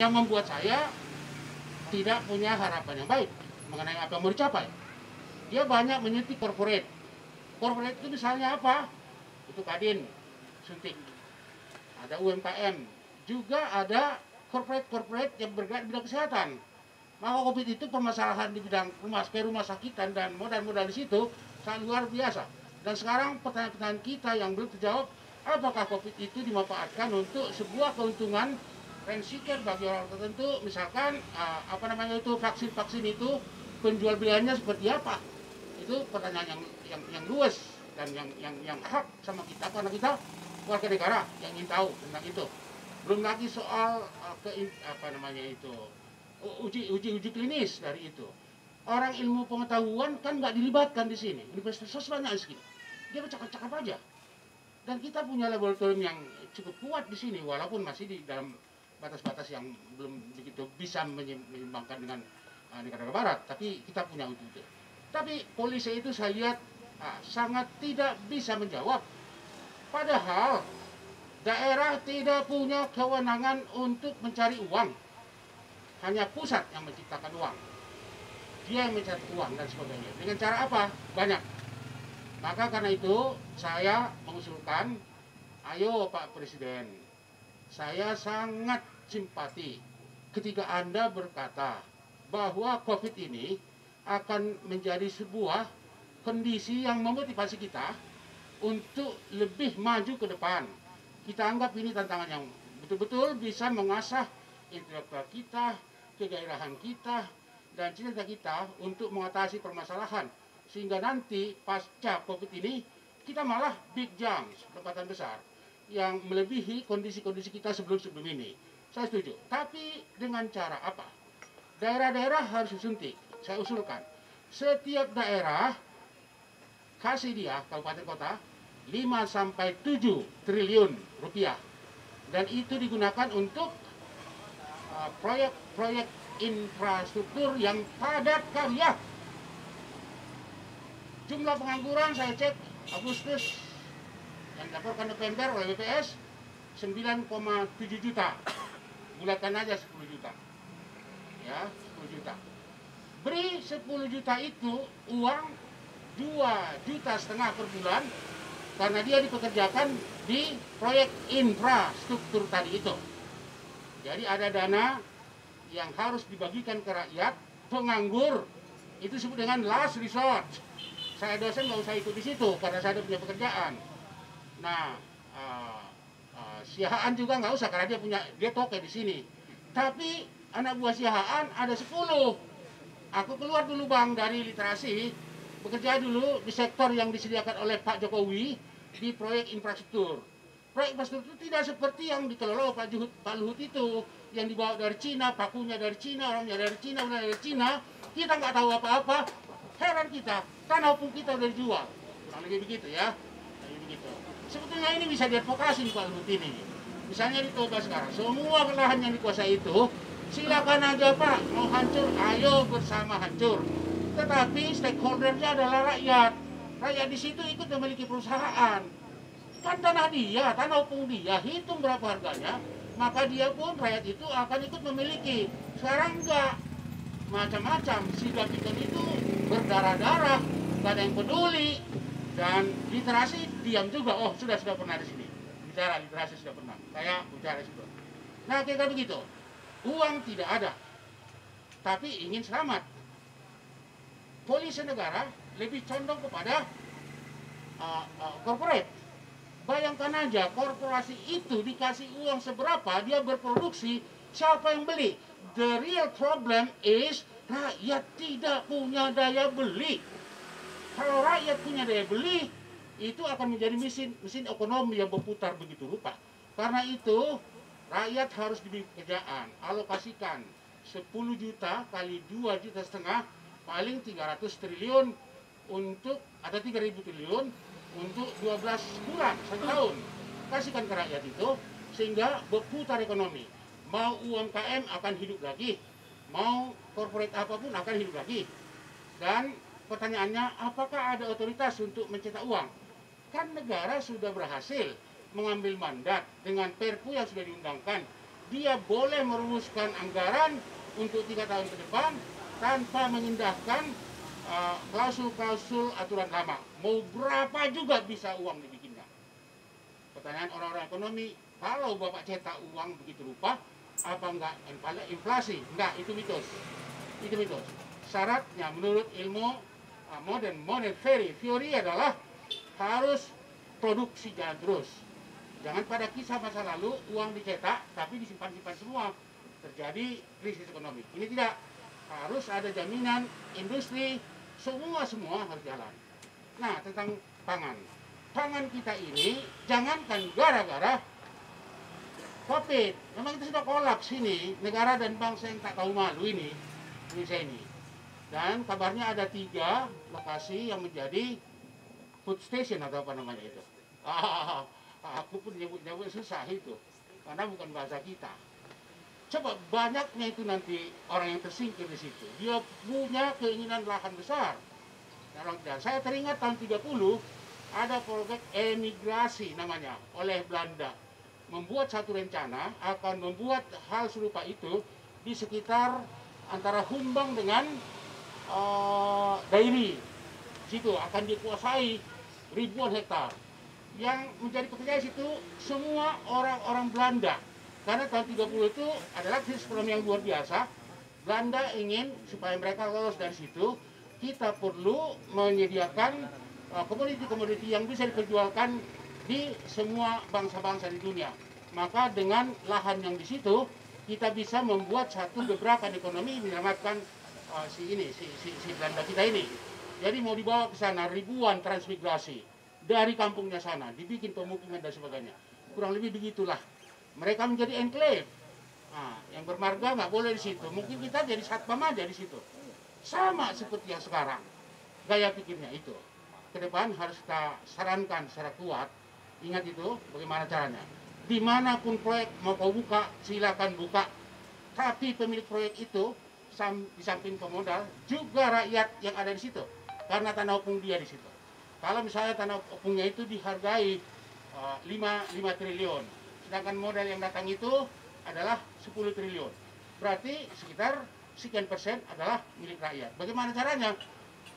Yang membuat saya tidak punya harapan yang baik mengenai apa yang mau dicapai. Dia banyak menyuntik corporate. Corporate itu misalnya apa? Itu Kadin, suntik. Ada UMKM, juga ada corporate yang bergerak di bidang kesehatan. Maka COVID itu permasalahan di bidang rumah sakitan dan modal-modal di situ sangat luar biasa. Dan sekarang pertanyaan-pertanyaan kita yang belum terjawab, apakah COVID itu dimanfaatkan untuk sebuah keuntungan rentisiker bagi orang tertentu, misalkan vaksin itu penjual beliannya seperti apa? Itu pertanyaan yang luas dan yang hak sama kita karena kita warga negara yang ingin tahu tentang itu. Belum lagi soal uji klinis dari itu. Orang ilmu pengetahuan kan nggak dilibatkan di sini. Universitas banyak di sini. Dia bercakap-cakap aja. Dan kita punya laboratorium yang cukup kuat di sini, walaupun masih di dalam batas-batas yang belum begitu bisa menyeimbangkan dengan negara barat. Tapi kita punya itu. Tapi polisi itu saya lihat sangat tidak bisa menjawab. Padahal daerah tidak punya kewenangan untuk mencari uang. Hanya pusat yang menciptakan uang. Dia yang mencari uang dan sebagainya. Dengan cara apa? Banyak. Maka karena itu saya mengusulkan, ayo Pak Presiden, saya sangat simpati ketika Anda berkata bahwa COVID ini akan menjadi sebuah kondisi yang memotivasi kita untuk lebih maju ke depan. Kita anggap ini tantangan yang betul-betul bisa mengasah intelektual kita, kegairahan kita, dan cita kita untuk mengatasi permasalahan. Sehingga nanti pasca COVID ini, kita malah big jumps, lompatan besar, yang melebihi kondisi-kondisi kita sebelum-sebelum ini. Saya setuju. Tapi dengan cara apa? Daerah-daerah harus disuntik. Saya usulkan. Setiap daerah kasih dia, kabupaten kota, 5-7 triliun rupiah. Dan itu digunakan untuk proyek-proyek infrastruktur yang padat karya. Jumlah pengangguran saya cek Agustus yang dilaporkan November oleh BPS 9,7 juta. Bulatkan aja 10 juta. Ya, 10 juta. Beri 10 juta itu uang 2,5 juta per bulan karena dia dipekerjakan di proyek infrastruktur tadi itu. Jadi ada dana yang harus dibagikan ke rakyat, penganggur, itu disebut dengan last resort. Saya dosen nggak usah ikut di situ karena saya punya pekerjaan. Nah, Siahaan juga nggak usah karena dia toke di sini. Tapi anak buah Siahaan ada 10. Aku keluar dulu Bang dari literasi, bekerja dulu di sektor yang disediakan oleh Pak Jokowi di proyek infrastruktur. Proyek infrastruktur tidak seperti yang dikelola Pak Luhut itu, yang dibawa dari Cina, pakunya dari Cina, orangnya dari Cina, orangnya dari Cina. Kita nggak tahu apa-apa. Heran kita, tanah pun kita udah dijual. Kurang lebih begitu ya. Begitu. Sebetulnya ini bisa diadvokasi Pak Luhut ini. Misalnya di Toba sekarang, semua lahan yang dikuasai itu, silakan aja Pak, mau hancur, ayo bersama hancur. Tetapi stakeholdernya adalah rakyat. Rakyat di situ ikut memiliki perusahaan. Kan tanah dia, tanah opung dia, hitung berapa harganya, maka dia pun, rakyat itu akan ikut memiliki. Sekarang enggak, macam-macam, si Gapiton itu berdarah-darah, gak ada yang peduli. Dan literasi diam juga, oh sudah pernah di sini. Bicara literasi sudah pernah, saya bicara sudah. Nah kira begitu, uang tidak ada, tapi ingin selamat. Polisi negara lebih condong kepada corporate. Bayangkan aja, korporasi itu dikasih uang seberapa, dia berproduksi, siapa yang beli? The real problem is rakyat tidak punya daya beli. Kalau rakyat punya daya beli, itu akan menjadi mesin ekonomi yang berputar begitu rupa. Karena itu, rakyat harus diberi pekerjaan, alokasikan 10 juta kali 2,5 juta, paling 300 triliun untuk, ada 3.000 triliun untuk 12 bulan, 1 tahun. Kasihkan ke rakyat itu, sehingga berputar ekonomi. Mau UMKM akan hidup lagi, mau corporate apapun akan hidup lagi. Dan pertanyaannya, apakah ada otoritas untuk mencetak uang? Kan negara sudah berhasil mengambil mandat dengan perpu yang sudah diundangkan dia boleh merumuskan anggaran untuk 3 tahun ke depan tanpa mengindahkan klausul-klausul aturan lama. Mau berapa juga bisa uang dibikinnya. Pertanyaan orang-orang ekonomi, kalau Bapak cetak uang begitu rupa, apa enggak inflasi? Enggak, itu mitos. Itu mitos. Syaratnya menurut ilmu modern theory adalah harus produksi jalan terus. Jangan pada kisah masa lalu uang dicetak tapi disimpan-simpan semua. Terjadi krisis ekonomi. Ini tidak. Harus ada jaminan industri, semua harus jalan. Nah, tentang pangan. Pangan kita ini jangankan gara-gara COVID. Memang kita sudah kolaps ini, negara dan bangsa yang tak tahu malu ini, Indonesia ini. Dan kabarnya ada 3 lokasi yang menjadi food station atau apa namanya itu. Aku pun nyebut susah itu, karena bukan bahasa kita. Coba banyaknya itu nanti orang yang tersingkir di situ. Dia punya keinginan lahan besar. Dan saya teringat tahun 30 ada proyek emigrasi namanya oleh Belanda. Membuat satu rencana akan membuat hal serupa itu di sekitar antara Humbang dengan Dairi. Situ akan dikuasai ribuan hektar. Yang menjadi pekerja di situ semua orang-orang Belanda. Karena tahun 30 itu adalah krisis ekonomi yang luar biasa. Belanda ingin supaya mereka lolos dari situ, kita perlu menyediakan komoditi-komoditi yang bisa diperjualkan di semua bangsa-bangsa di dunia. Maka dengan lahan yang di situ, kita bisa membuat satu gebrakan ekonomi menyelamatkan si Belanda kita ini. Jadi mau dibawa ke sana ribuan transmigrasi dari kampungnya sana, dibikin pemukiman dan sebagainya. Kurang lebih begitulah. Mereka menjadi enclave. Nah, yang bermarga nggak boleh di situ. Mungkin kita jadi satpam aja di situ. Sama seperti yang sekarang. Gaya pikirnya itu. Ke depan harus kita sarankan secara kuat. Ingat itu, bagaimana caranya. Dimanapun proyek mau kau buka, silakan buka. Tapi pemilik proyek itu, di samping pemodal, juga rakyat yang ada di situ. Karena tanah opung dia di situ. Kalau misalnya tanah opungnya itu dihargai 5 triliun. Sedangkan modal yang datang itu adalah 10 triliun. Berarti sekitar sekian persen adalah milik rakyat. Bagaimana caranya?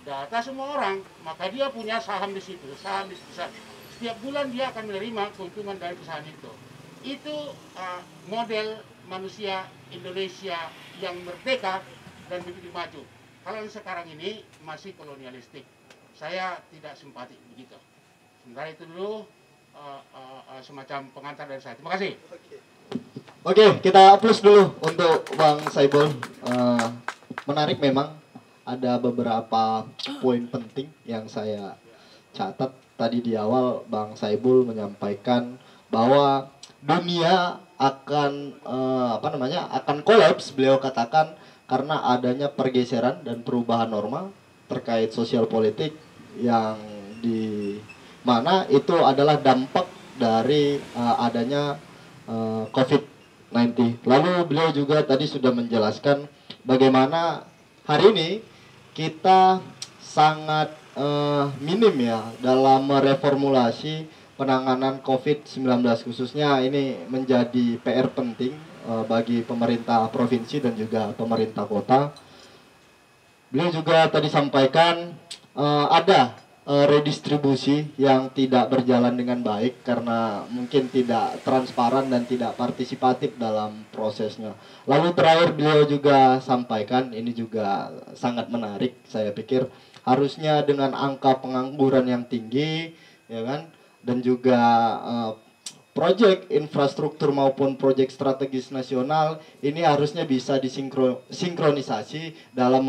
Data semua orang, maka dia punya saham di situ, saham di situ. Setiap bulan dia akan menerima keuntungan dari perusahaan itu. Itu model manusia Indonesia yang merdeka dan begitu maju. Kalau yang sekarang ini masih kolonialistik. Saya tidak simpati begitu. Sementara itu dulu semacam pengantar dari saya. Terima kasih. Oke, kita plus dulu untuk Bang Saibul. Menarik memang, ada beberapa poin penting yang saya catat. Tadi di awal Bang Saibul menyampaikan bahwa dunia akan akan kolaps, beliau katakan, karena adanya pergeseran dan perubahan norma terkait sosial politik yang di mana itu adalah dampak dari adanya COVID-19. Lalu beliau juga tadi sudah menjelaskan bagaimana hari ini kita sangat minim ya dalam mereformulasi penanganan COVID-19, khususnya ini menjadi PR penting bagi pemerintah provinsi dan juga pemerintah kota. Beliau juga tadi sampaikan ada redistribusi yang tidak berjalan dengan baik karena mungkin tidak transparan dan tidak partisipatif dalam prosesnya. Lalu terakhir beliau juga sampaikan, ini juga sangat menarik, saya pikir harusnya dengan angka pengangguran yang tinggi, ya kan, dan juga proyek infrastruktur maupun proyek strategis nasional ini harusnya bisa disinkronisasi dalam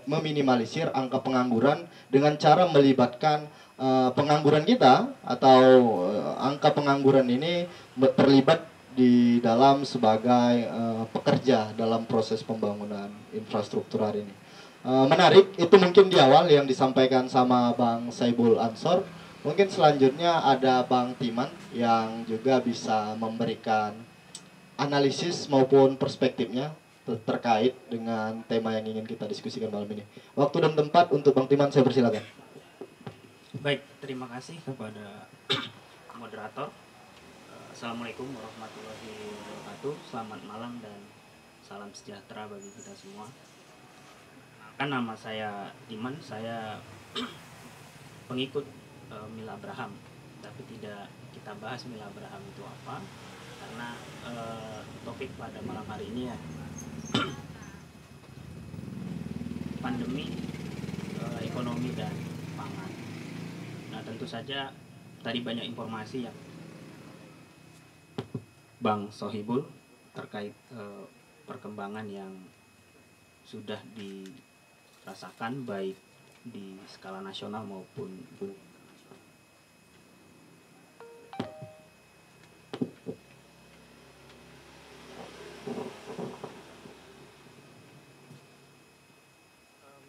meminimalisir angka pengangguran dengan cara melibatkan pengangguran kita atau angka pengangguran ini terlibat di dalam sebagai pekerja dalam proses pembangunan infrastruktur hari ini. Menarik, itu mungkin di awal yang disampaikan sama Bang Saibul Ansor. Mungkin selanjutnya ada Bang Timan yang juga bisa memberikan analisis maupun perspektifnya terkait dengan tema yang ingin kita diskusikan malam ini. Waktu dan tempat untuk Bang Timan, saya persilakan. Baik, terima kasih kepada moderator. Assalamualaikum warahmatullahi wabarakatuh. Selamat malam dan salam sejahtera bagi kita semua. Kan nama saya Diman, saya pengikut Mil Abraham, tapi tidak kita bahas Mil Abraham itu apa, karena topik pada malam hari ini ya pandemi, ekonomi dan pangan. Nah, tentu saja tadi banyak informasi yang Bang Sohibul terkait perkembangan yang sudah dirasakan baik di skala nasional maupun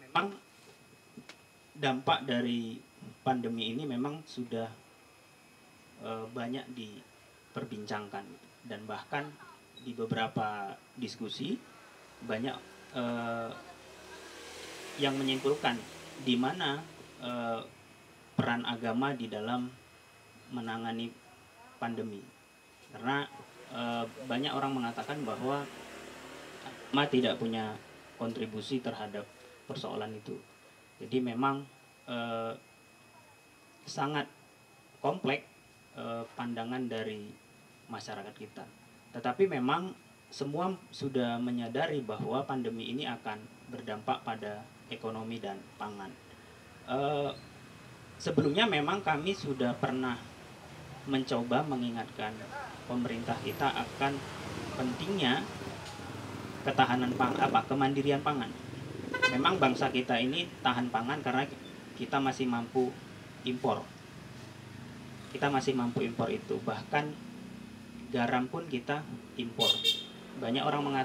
memang dampak dari pandemi ini memang sudah banyak diperbincangkan, dan bahkan di beberapa diskusi banyak yang menyimpulkan di mana peran agama di dalam menangani pandemi, karena banyak orang mengatakan bahwa agama tidak punya kontribusi terhadap persoalan itu. Jadi memang sangat kompleks pandangan dari masyarakat kita. Tetapi memang semua sudah menyadari bahwa pandemi ini akan berdampak pada ekonomi dan pangan. Sebelumnya memang kami sudah pernah mencoba mengingatkan pemerintah kita akan pentingnya ketahanan kemandirian pangan. Memang bangsa kita ini tahan pangan karena kita masih mampu impor. Kita masih mampu impor itu, bahkan garam pun kita impor. Banyak orang mengatakan